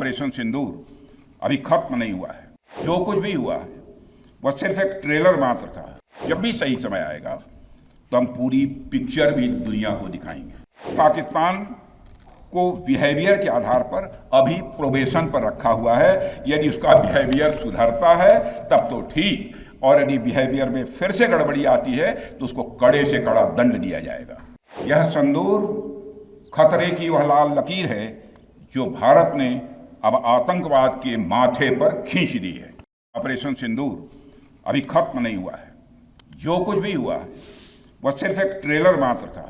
Operation सिंदूर अभी खत्म नहीं हुआ है। जो कुछ भी हुआ है वह सिर्फ एक ट्रेलर मात्र था। जब भी सही समय आएगा तो हम पूरी पिक्चर भी दुनिया को दिखाएंगे। पाकिस्तान को बिहेवियर के आधार पर अभी प्रोबेशन पर रखा हुआ है। यदि उसका बिहेवियर सुधरता है तब तो ठीक, और यदि बिहेवियर में फिर से गड़बड़ी आती है तो उसको कड़े से कड़ा दंड दिया जाएगा। यह सिंदूर खतरे की वह लाल लकीर है जो भारत ने अब आतंकवाद के माथे पर खींच दी है। ऑपरेशन सिंदूर अभी खत्म नहीं हुआ है। जो कुछ भी हुआ है वह सिर्फ एक ट्रेलर मात्र था।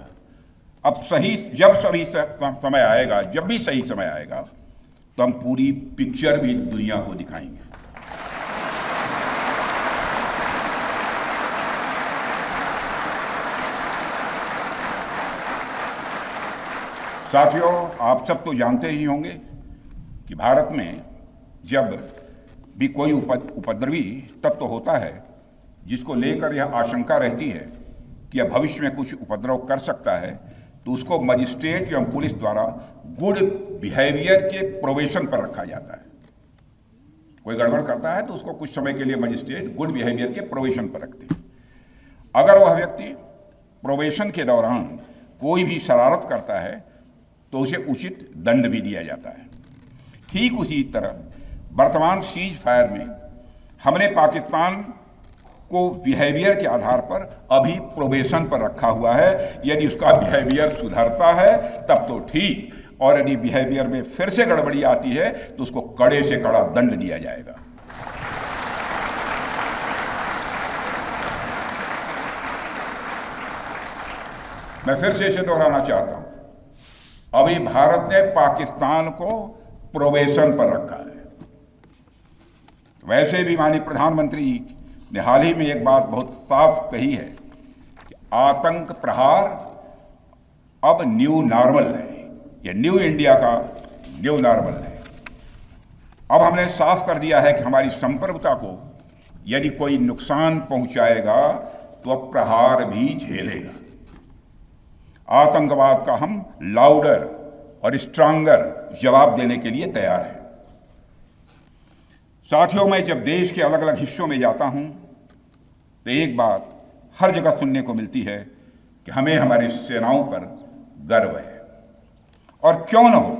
अब समय आएगा, जब भी सही समय आएगा तो हम पूरी पिक्चर भी दुनिया को दिखाएंगे। साथियों, आप सब तो जानते ही होंगे कि भारत में जब भी कोई उपद्रवी तत्व होता है जिसको लेकर यह आशंका रहती है कि यह भविष्य में कुछ उपद्रव कर सकता है, तो उसको मजिस्ट्रेट एवं पुलिस द्वारा गुड बिहेवियर के प्रोबेशन पर रखा जाता है। कोई गड़बड़ करता है तो उसको कुछ समय के लिए मजिस्ट्रेट गुड बिहेवियर के प्रोबेशन पर रखते हैं। अगर वह व्यक्ति प्रोबेशन के दौरान कोई भी शरारत करता है तो उसे उचित दंड भी दिया जाता है। ठीक उसी तरह वर्तमान सीज फायर में हमने पाकिस्तान को बिहेवियर के आधार पर अभी प्रोबेशन पर रखा हुआ है। यदि उसका बिहेवियर सुधरता है तब तो ठीक, और यदि बिहेवियर में फिर से गड़बड़ी आती है तो उसको कड़े से कड़ा दंड दिया जाएगा। मैं फिर से इसे दोहराना चाहता हूं, अभी भारत ने पाकिस्तान को प्रोबेशन पर रखा है। वैसे भी माननीय प्रधानमंत्री ने हाल ही में एक बात बहुत साफ कही है कि आतंक प्रहार अब न्यू नॉर्मल है। यह न्यू इंडिया का न्यू नॉर्मल है। अब हमने साफ कर दिया है कि हमारी संप्रभुता को यदि कोई नुकसान पहुंचाएगा तो अब प्रहार भी झेलेगा। आतंकवाद का हम लाउडर और स्ट्रांगर जवाब देने के लिए तैयार हैं। साथियों, मैं जब देश के अलग अलग हिस्सों में जाता हूं तो एक बात हर जगह सुनने को मिलती है कि हमें हमारी सेनाओं पर गर्व है। और क्यों न हो,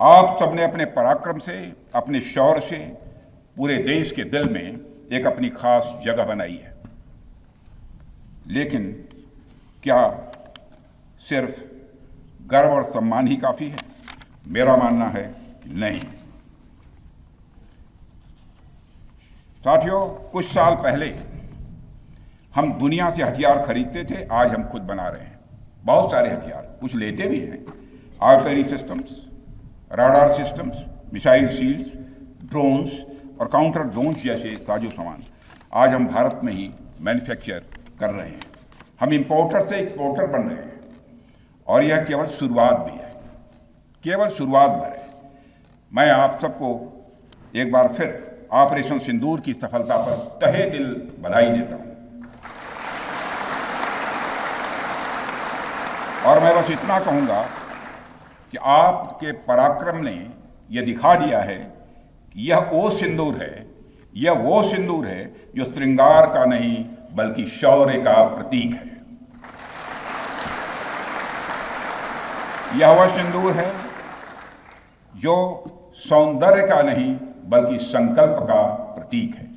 आप सबने अपने पराक्रम से, अपने शौर्य से पूरे देश के दिल में एक अपनी खास जगह बनाई है। लेकिन क्या सिर्फ गर्व और सम्मान ही काफी है? मेरा मानना है नहीं। साथियों, कुछ साल पहले हम दुनिया से हथियार खरीदते थे, आज हम खुद बना रहे हैं। बहुत सारे हथियार, कुछ लेते भी हैं। Artillery systems, radar systems, missile shields, drones और काउंटर ड्रोन्स जैसे साजो सामान आज हम भारत में ही मैन्युफैक्चर कर रहे हैं। हम इंपोर्टर से एक्सपोर्टर बन रहे हैं, और यह केवल शुरुआत भी है, केवल शुरुआत भर है। मैं आप सबको एक बार फिर ऑपरेशन सिंदूर की सफलता पर तहे दिल बधाई देता हूं। और मैं बस इतना कहूंगा कि आपके पराक्रम ने यह दिखा दिया है कि यह वो सिंदूर है, यह वो सिंदूर है जो श्रृंगार का नहीं बल्कि शौर्य का प्रतीक है। यह वह सिंदूर है जो सौंदर्य का नहीं बल्कि संकल्प का प्रतीक है।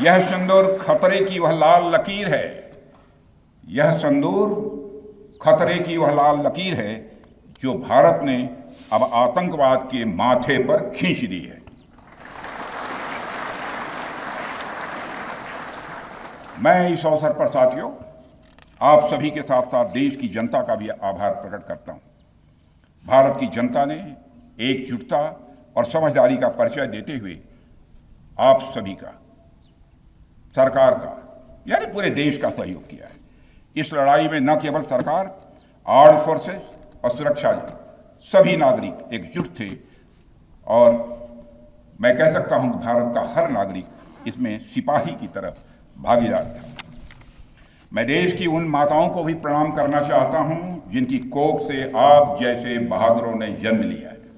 यह सिंदूर खतरे की वह लाल लकीर है। यह सिंदूर खतरे की वह लाल लकीर है जो भारत ने अब आतंकवाद के माथे पर खींच दी है। मैं इस अवसर पर साथियों आप सभी के साथ साथ देश की जनता का भी आभार प्रकट करता हूं। भारत की जनता ने एकजुटता और समझदारी का परिचय देते हुए आप सभी का, सरकार का, यानी पूरे देश का सहयोग किया है। इस लड़ाई में न केवल सरकार, आर्म्ड फोर्सेस और सुरक्षा सभी नागरिक एकजुट थे, और मैं कह सकता हूं कि भारत का हर नागरिक इसमें सिपाही की तरफ भागीदार था। मैं देश की उन माताओं को भी प्रणाम करना चाहता हूं जिनकी कोख से आप जैसे बहादुरों ने जन्म लिया है।